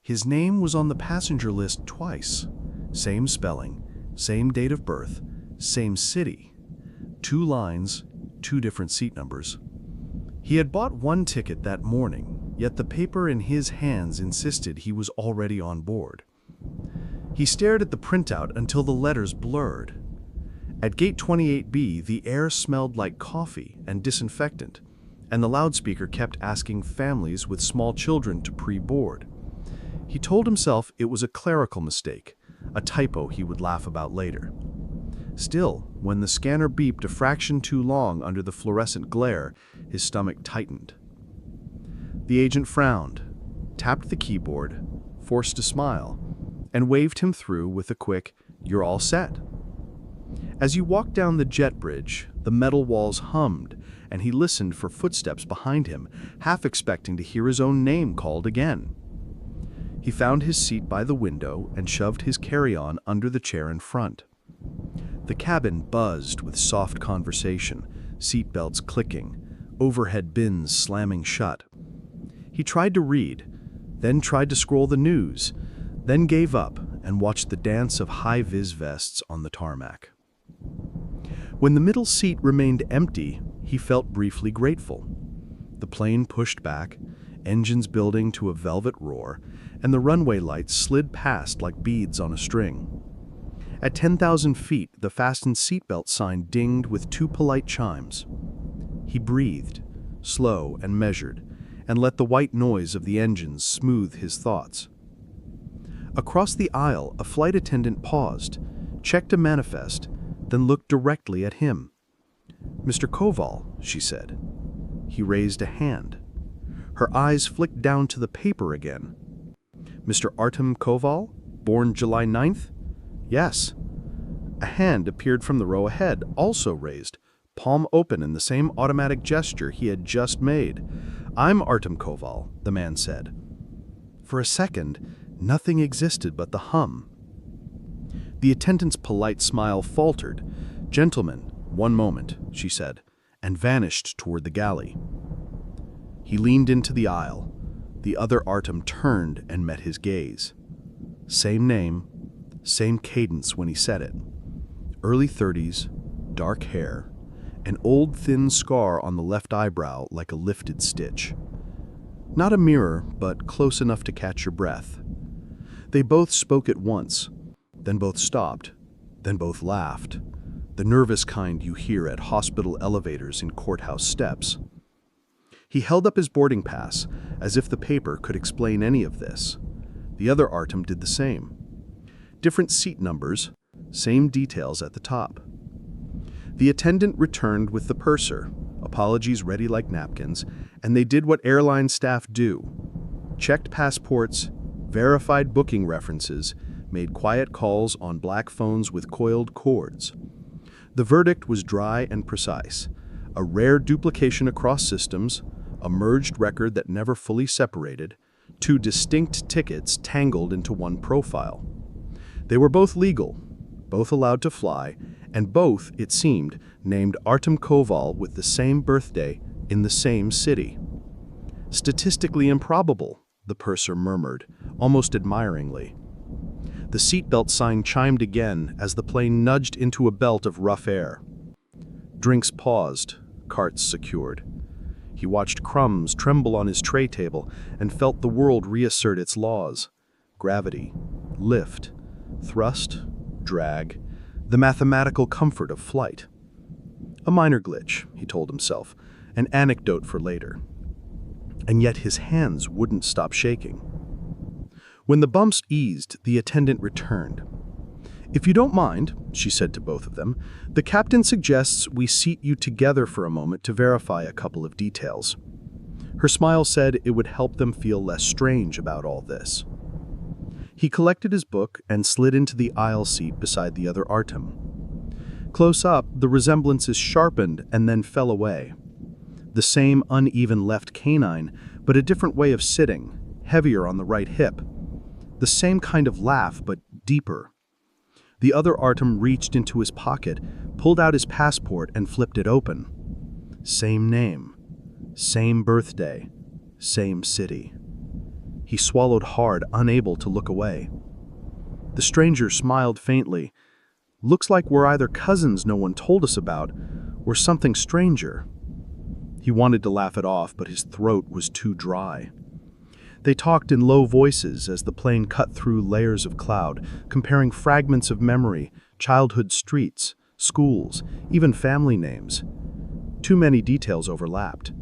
His name was on the passenger list twice. Same spelling, same date of birth, same city. 2 lines, 2 different seat numbers. He had bought 1 ticket that morning, yet the paper in his hands insisted he was already on board. He stared at the printout until the letters blurred. At gate 28B, the air smelled like coffee and disinfectant, and the loudspeaker kept asking families with small children to pre-board. He told himself it was a clerical mistake, a typo he would laugh about later. Still, when the scanner beeped a fraction too long under the fluorescent glare, his stomach tightened. The agent frowned, tapped the keyboard, forced a smile, and waved him through with a quick, "You're all set." As you walked down the jet bridge, the metal walls hummed, and he listened for footsteps behind him, half expecting to hear his own name called again. He found his seat by the window and shoved his carry-on under the chair in front. The cabin buzzed with soft conversation, seatbelts clicking, overhead bins slamming shut. He tried to read, then tried to scroll the news, then gave up and watched the dance of high-vis vests on the tarmac. When the middle seat remained empty, he felt briefly grateful. The plane pushed back, engines building to a velvet roar, and the runway lights slid past like beads on a string. At 10,000 feet, the fastened seatbelt sign dinged with 2 polite chimes. He breathed, slow and measured, and let the white noise of the engines smooth his thoughts. Across the aisle, a flight attendant paused, checked a manifest, then looked directly at him. "Mr. Koval," she said. He raised a hand. Her eyes flicked down to the paper again. "Mr. Artem Koval, born July 9th? "Yes." A hand appeared from the row ahead, also raised, palm open in the same automatic gesture he had just made. "I'm Artem Koval," the man said. For a second, nothing existed but the hum. The attendant's polite smile faltered. "Gentlemen, 1 moment," she said, and vanished toward the galley. He leaned into the aisle. The other Artem turned and met his gaze. Same name, same cadence when he said it. Early 30s, dark hair, an old thin scar on the left eyebrow like a lifted stitch. Not a mirror, but close enough to catch your breath. They both spoke at once, then both stopped, then both laughed, the nervous kind you hear at hospital elevators in courthouse steps. He held up his boarding pass, as if the paper could explain any of this. The other Artem did the same. Different seat numbers, same details at the top. The attendant returned with the purser, apologies ready like napkins, and they did what airline staff do. Checked passports, verified booking references, made quiet calls on black phones with coiled cords. The verdict was dry and precise. A rare duplication across systems, a merged record that never fully separated, 2 distinct tickets tangled into one profile. They were both legal, both allowed to fly, and both, it seemed, named Artem Koval with the same birthday in the same city. "Statistically improbable," the purser murmured, almost admiringly. The seatbelt sign chimed again as the plane nudged into a belt of rough air. Drinks paused, carts secured. He watched crumbs tremble on his tray table and felt the world reassert its laws. Gravity, lift, thrust, drag, the mathematical comfort of flight. A minor glitch, he told himself, an anecdote for later. And yet his hands wouldn't stop shaking. When the bumps eased, the attendant returned. "If you don't mind," she said to both of them, "the captain suggests we seat you together for a moment to verify a couple of details." Her smile said it would help them feel less strange about all this. He collected his book and slid into the aisle seat beside the other Artem. Close up, the resemblances sharpened and then fell away. The same uneven left canine, but a different way of sitting, heavier on the right hip. The same kind of laugh, but deeper. The other Artem reached into his pocket, pulled out his passport, and flipped it open. Same name, same birthday, same city. He swallowed hard, unable to look away. The stranger smiled faintly. "Looks like we're either cousins no one told us about, or something stranger." He wanted to laugh it off, but his throat was too dry. They talked in low voices as the plane cut through layers of cloud, comparing fragments of memory, childhood streets, schools, even family names. Too many details overlapped.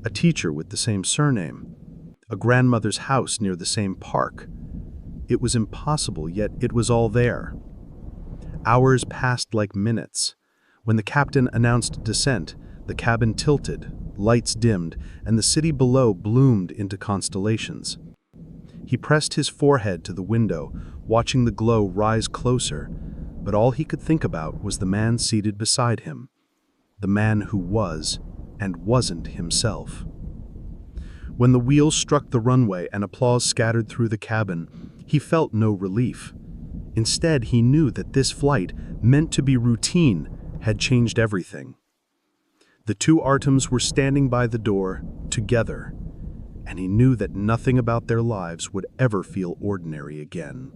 A teacher with the same surname. A grandmother's house near the same park. It was impossible, yet it was all there. Hours passed like minutes. When the captain announced descent, the cabin tilted, lights dimmed, and the city below bloomed into constellations. He pressed his forehead to the window, watching the glow rise closer, but all he could think about was the man seated beside him. The man who was and wasn't himself. When the wheels struck the runway and applause scattered through the cabin, he felt no relief. Instead, he knew that this flight, meant to be routine, had changed everything. The two Artems were standing by the door, together, and he knew that nothing about their lives would ever feel ordinary again.